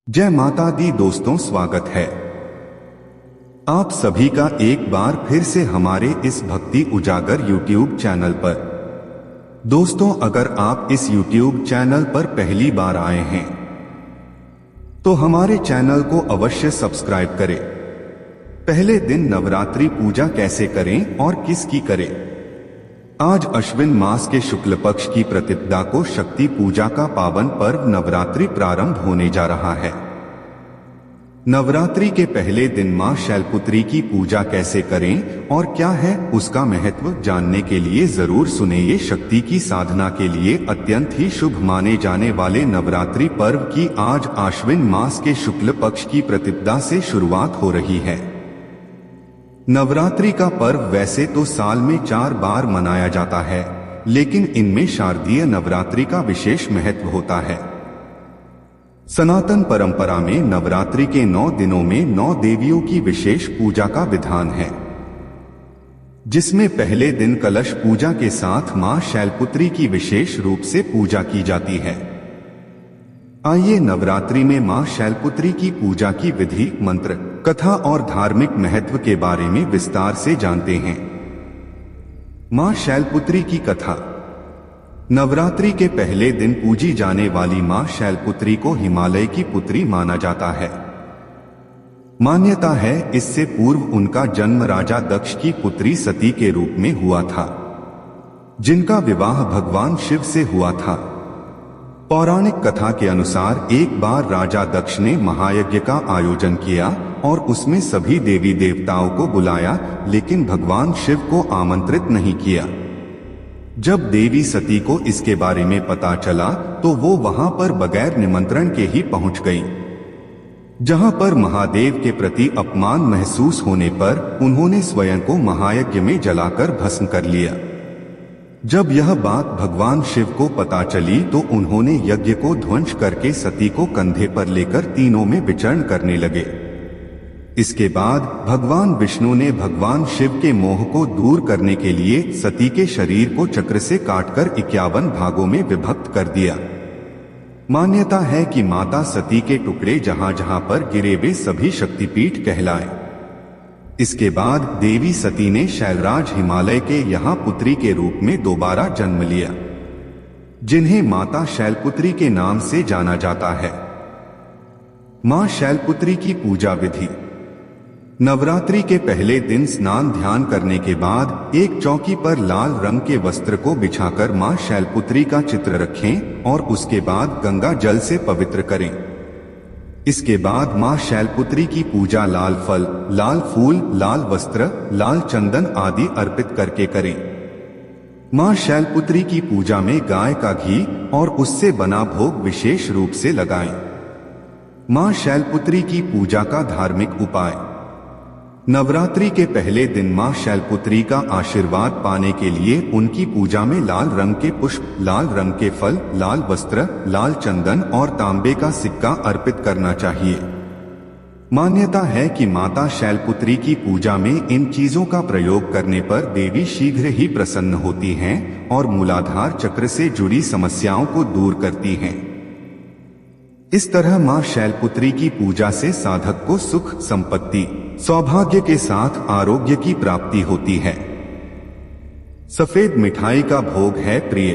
जय माता दी दोस्तों, स्वागत है आप सभी का एक बार फिर से हमारे इस भक्ति उजागर YouTube चैनल पर। दोस्तों, अगर आप इस YouTube चैनल पर पहली बार आए हैं तो हमारे चैनल को अवश्य सब्सक्राइब करें। पहले दिन नवरात्रि पूजा कैसे करें और किसकी करें। आज अश्विन मास के शुक्ल पक्ष की प्रतिपदा को शक्ति पूजा का पावन पर्व नवरात्रि प्रारंभ होने जा रहा है। नवरात्रि के पहले दिन मां शैलपुत्री की पूजा कैसे करें और क्या है उसका महत्व जानने के लिए जरूर सुने। ये शक्ति की साधना के लिए अत्यंत ही शुभ माने जाने वाले नवरात्रि पर्व की आज आश्विन मास के शुक्ल पक्ष की प्रतिपदा से शुरुआत हो रही है। नवरात्रि का पर्व वैसे तो साल में 4 बार मनाया जाता है, लेकिन इनमें शारदीय नवरात्रि का विशेष महत्व होता है। सनातन परंपरा में नवरात्रि के 9 दिनों में 9 देवियों की विशेष पूजा का विधान है, जिसमें पहले दिन कलश पूजा के साथ मां शैलपुत्री की विशेष रूप से पूजा की जाती है। आइए नवरात्रि में मां शैलपुत्री की पूजा की विधि, मंत्र, कथा और धार्मिक महत्व के बारे में विस्तार से जानते हैं। मां शैलपुत्री की कथा। नवरात्रि के पहले दिन पूजी जाने वाली मां शैलपुत्री को हिमालय की पुत्री माना जाता है। मान्यता है इससे पूर्व उनका जन्म राजा दक्ष की पुत्री सती के रूप में हुआ था, जिनका विवाह भगवान शिव से हुआ था। पौराणिक कथा के अनुसार एक बार राजा दक्ष ने महायज्ञ का आयोजन किया और उसमें सभी देवी देवताओं को बुलाया, लेकिन भगवान शिव को आमंत्रित नहीं किया। जब देवी सती को इसके बारे में पता चला तो वो वहां पर बगैर निमंत्रण के ही पहुंच गई। जहां पर महादेव के प्रति अपमान महसूस होने पर उन्होंने स्वयं को महायज्ञ में जलाकर भस्म कर लिया। जब यह बात भगवान शिव को पता चली तो उन्होंने यज्ञ को ध्वंस करके सती को कंधे पर लेकर तीनों में विचरण करने लगे। इसके बाद भगवान विष्णु ने भगवान शिव के मोह को दूर करने के लिए सती के शरीर को चक्र से काटकर 51 भागों में विभक्त कर दिया। मान्यता है कि माता सती के टुकड़े जहां जहां पर गिरे वे सभी शक्तिपीठ कहलाए। इसके बाद देवी सती ने शैलराज हिमालय के यहाँ पुत्री के रूप में दोबारा जन्म लिया, जिन्हें माता शैलपुत्री के नाम से जाना जाता है। मां शैलपुत्री की पूजा विधि। नवरात्रि के पहले दिन स्नान ध्यान करने के बाद एक चौकी पर लाल रंग के वस्त्र को बिछाकर मां शैलपुत्री का चित्र रखें और उसके बाद गंगा जल से पवित्र करें। इसके बाद मां शैलपुत्री की पूजा लाल फल, लाल फूल, लाल वस्त्र, लाल चंदन आदि अर्पित करके करें। मां शैलपुत्री की पूजा में गाय का घी और उससे बना भोग विशेष रूप से लगाएं। मां शैलपुत्री की पूजा का धार्मिक उपाय। नवरात्रि के पहले दिन मां शैलपुत्री का आशीर्वाद पाने के लिए उनकी पूजा में लाल रंग के पुष्प, लाल रंग के फल, लाल वस्त्र, लाल चंदन और तांबे का सिक्का अर्पित करना चाहिए। मान्यता है कि माता शैलपुत्री की पूजा में इन चीजों का प्रयोग करने पर देवी शीघ्र ही प्रसन्न होती हैं और मूलाधार चक्र से जुड़ी समस्याओं को दूर करती हैं। इस तरह मां शैलपुत्री की पूजा से साधक को सुख, संपत्ति, सौभाग्य के साथ आरोग्य की प्राप्ति होती है। सफेद मिठाई का भोग है प्रिय।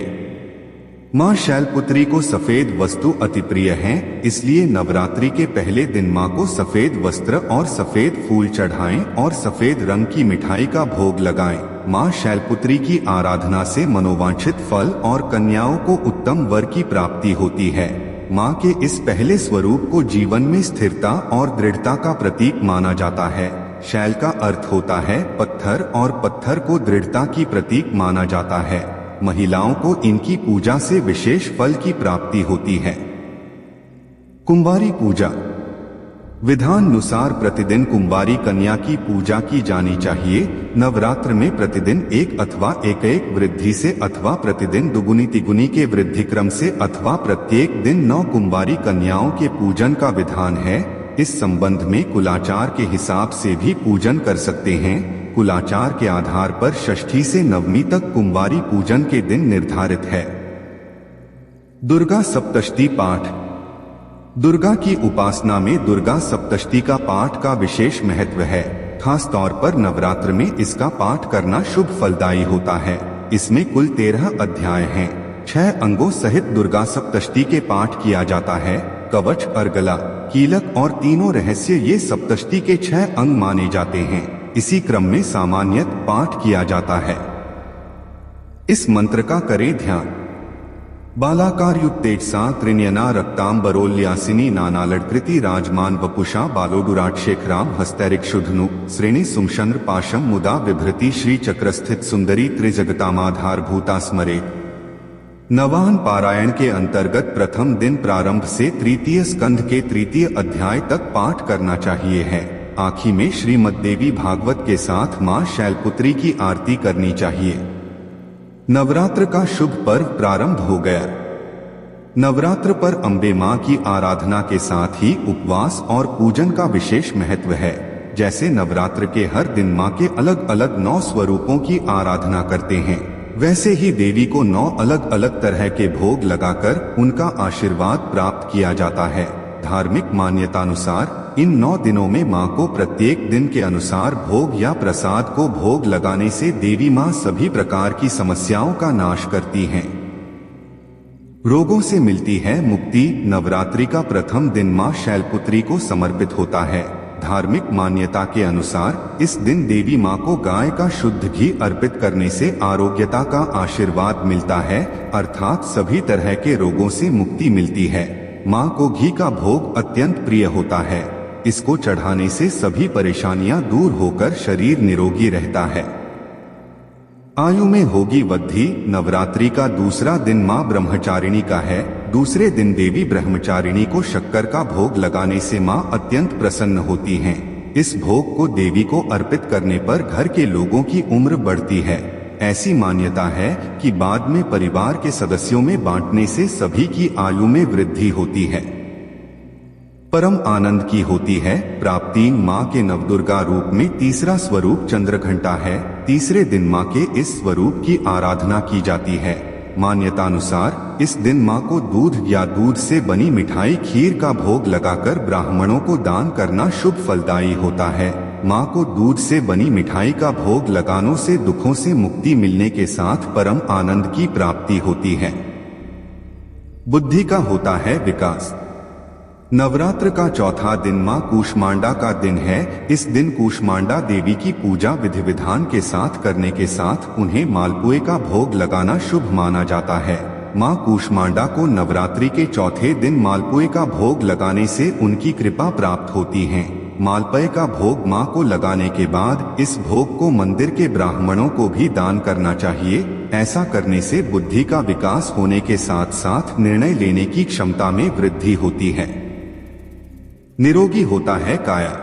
मां शैलपुत्री को सफेद वस्तु अति प्रिय हैं, इसलिए नवरात्रि के पहले दिन मां को सफेद वस्त्र और सफेद फूल चढ़ाएं और सफेद रंग की मिठाई का भोग लगाएं। मां शैलपुत्री की आराधना से मनोवांछित फल और कन्याओं को उत्तम वर की प्राप्ति होती है। मां के इस पहले स्वरूप को जीवन में स्थिरता और दृढ़ता का प्रतीक माना जाता है। शैल का अर्थ होता है पत्थर और पत्थर को दृढ़ता की प्रतीक माना जाता है। महिलाओं को इनकी पूजा से विशेष फल की प्राप्ति होती है। कुंवारी पूजा। विधानुसार प्रतिदिन कुंवारी कन्या की पूजा की जानी चाहिए। नवरात्र में प्रतिदिन एक अथवा एक वृद्धि से अथवा प्रतिदिन दुगुनी तिगुनी के वृद्धि क्रम से अथवा प्रत्येक दिन 9 कुंवारी कन्याओं के पूजन का विधान है। इस संबंध में कुलाचार के हिसाब से भी पूजन कर सकते हैं। कुलाचार के आधार पर षष्ठी से नवमी तक कुंवारी पूजन के दिन निर्धारित है। दुर्गा सप्तशती पाठ। दुर्गा की उपासना में दुर्गा सप्तशती का पाठ का विशेष महत्व है। खास तौर पर नवरात्र में इसका पाठ करना शुभ फलदायी होता है। इसमें कुल 13 अध्याय हैं। 6 अंगों सहित दुर्गा सप्तशती के पाठ किया जाता है। कवच, अर्गला, कीलक और तीनों रहस्य ये सप्तशती के 6 अंग माने जाते हैं। इसी क्रम में सामान्यत पाठ किया जाता है। इस मंत्र का करें ध्यान। बालाकार युक्तेजसा त्रिनयना रक्तांबरोल्यासिनी नानालड़कृति राजमान वपुषा बालोडुराट शेखराम हस्तैरिक्षुधनु श्रेणी सुमशंद्र पाशम मुदा विभृति श्री चक्रस्थित सुंदरी त्रिजगतामाधार भूता स्मरे। नवाहन पारायण के अंतर्गत प्रथम दिन प्रारंभ से तृतीय स्कंध के तृतीय अध्याय तक पाठ करना चाहिए है। आखिरी में श्रीमद् देवी भागवत के साथ मां शैलपुत्री की आरती करनी चाहिए। नवरात्र का शुभ पर्व प्रारंभ हो गया। नवरात्र पर अम्बे मां की आराधना के साथ ही उपवास और पूजन का विशेष महत्व है। जैसे नवरात्र के हर दिन मां के अलग अलग 9 स्वरूपों की आराधना करते हैं, वैसे ही देवी को 9 अलग अलग तरह के भोग लगाकर उनका आशीर्वाद प्राप्त किया जाता है। धार्मिक मान्यतानुसार इन 9 दिनों में मां को प्रत्येक दिन के अनुसार भोग या प्रसाद को भोग लगाने से देवी मां सभी प्रकार की समस्याओं का नाश करती हैं, रोगों से मिलती है मुक्ति। नवरात्रि का प्रथम दिन मां शैलपुत्री को समर्पित होता है। धार्मिक मान्यता के अनुसार इस दिन देवी मां को गाय का शुद्ध घी अर्पित करने से आरोग्यता का आशीर्वाद मिलता है, अर्थात सभी तरह के रोगों से मुक्ति मिलती है। मां को घी का भोग अत्यंत प्रिय होता है। इसको चढ़ाने से सभी परेशानियां दूर होकर शरीर निरोगी रहता है। आयु में होगी वृद्धि। नवरात्रि का दूसरा दिन मां ब्रह्मचारिणी का है। दूसरे दिन देवी ब्रह्मचारिणी को शक्कर का भोग लगाने से मां अत्यंत प्रसन्न होती हैं। इस भोग को देवी को अर्पित करने पर घर के लोगों की उम्र बढ़ती है। ऐसी मान्यता है कि बाद में परिवार के सदस्यों में बांटने से सभी की आयु में वृद्धि होती है, परम आनंद की होती है प्राप्ति। मां के नवदुर्गा रूप में तीसरा स्वरूप चंद्रघंटा है। तीसरे दिन मां के इस स्वरूप की आराधना की जाती है। मान्यतानुसार इस दिन मां को दूध या दूध से बनी मिठाई खीर का भोग लगाकर ब्राह्मणों को दान करना शुभ फलदायी होता है। मां को दूध से बनी मिठाई का भोग लगाने से दुखों से मुक्ति मिलने के साथ परम आनंद की प्राप्ति होती है। बुद्धि का होता है विकास। नवरात्र का चौथा दिन मां कूष्मांडा का दिन है। इस दिन कूष्मांडा देवी की पूजा विधि विधान के साथ करने के साथ उन्हें मालपुए का भोग लगाना शुभ माना जाता है। मां कूष्मांडा को नवरात्रि के चौथे दिन मालपुए का भोग लगाने से उनकी कृपा प्राप्त होती है। मालपुए का भोग मां को लगाने के बाद इस भोग को मंदिर के ब्राह्मणों को भी दान करना चाहिए। ऐसा करने से बुद्धि का विकास होने के साथ साथ निर्णय लेने की क्षमता में वृद्धि होती है। निरोगी होता है काया।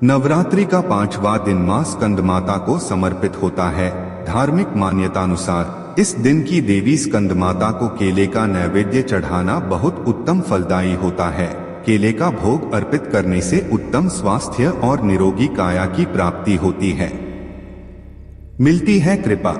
नवरात्रि का 5वां दिन मां स्कंद माता को समर्पित होता है। धार्मिक मान्यतानुसार इस दिन की देवी स्कंद माता को केले का नैवेद्य चढ़ाना बहुत उत्तम फलदायी होता है। केले का भोग अर्पित करने से उत्तम स्वास्थ्य और निरोगी काया की प्राप्ति होती है, मिलती है कृपा।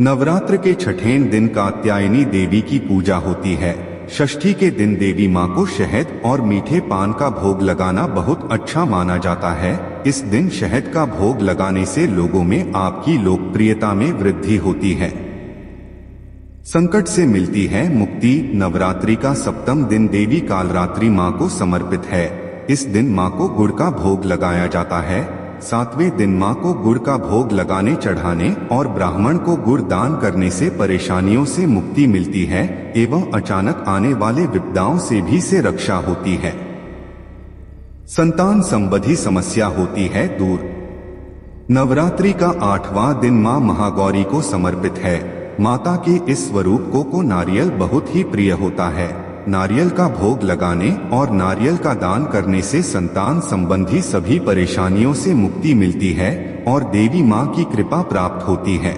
नवरात्र के छठें दिन कात्यायनी देवी की पूजा होती है। षष्ठी के दिन देवी मां को शहद और मीठे पान का भोग लगाना बहुत अच्छा माना जाता है। इस दिन शहद का भोग लगाने से लोगों में आपकी लोकप्रियता में वृद्धि होती है, संकट से मिलती है मुक्ति। नवरात्रि का 7वां दिन देवी कालरात्रि मां को समर्पित है। इस दिन मां को गुड़ का भोग लगाया जाता है। 7वें दिन मां को गुड़ का भोग लगाने चढ़ाने और ब्राह्मण को गुड़ दान करने से परेशानियों से मुक्ति मिलती है एवं अचानक आने वाले विपदाओं से भी रक्षा होती है। संतान संबंधी समस्या होती है दूर। नवरात्रि का 8वां दिन मां महागौरी को समर्पित है। माता के इस स्वरूप को नारियल बहुत ही प्रिय होता है। नारियल का भोग लगाने और नारियल का दान करने से संतान संबंधी सभी परेशानियों से मुक्ति मिलती है और देवी मां की कृपा प्राप्त होती है।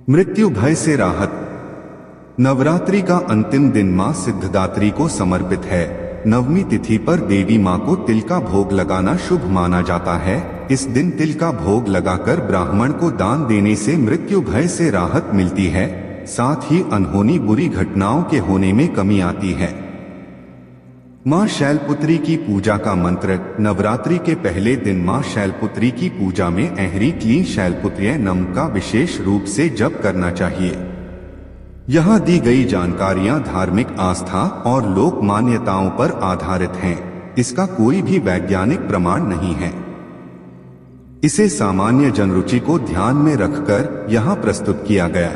मृत्यु भय से राहत। नवरात्रि का अंतिम दिन मां सिद्धदात्री को समर्पित है। 9वीं तिथि पर देवी मां को तिल का भोग लगाना शुभ माना जाता है। इस दिन तिल का भोग लगाकर ब्राह्मण को दान देने से मृत्यु भय से राहत मिलती है, साथ ही अनहोनी बुरी घटनाओं के होने में कमी आती है। मां शैलपुत्री की पूजा का मंत्र। नवरात्रि के पहले दिन मां शैलपुत्री की पूजा में अहरी क्लीं शैलपुत्र्यै नमः का विशेष रूप से जप करना चाहिए। यहाँ दी गई जानकारियां धार्मिक आस्था और लोक मान्यताओं पर आधारित हैं। इसका कोई भी वैज्ञानिक प्रमाण नहीं है। इसे सामान्य जनरुचि को ध्यान में रखकर यहाँ प्रस्तुत किया गया।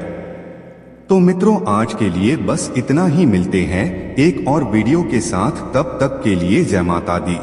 तो मित्रों, आज के लिए बस इतना ही। मिलते हैं एक और वीडियो के साथ, तब तक के लिए जय माता दी।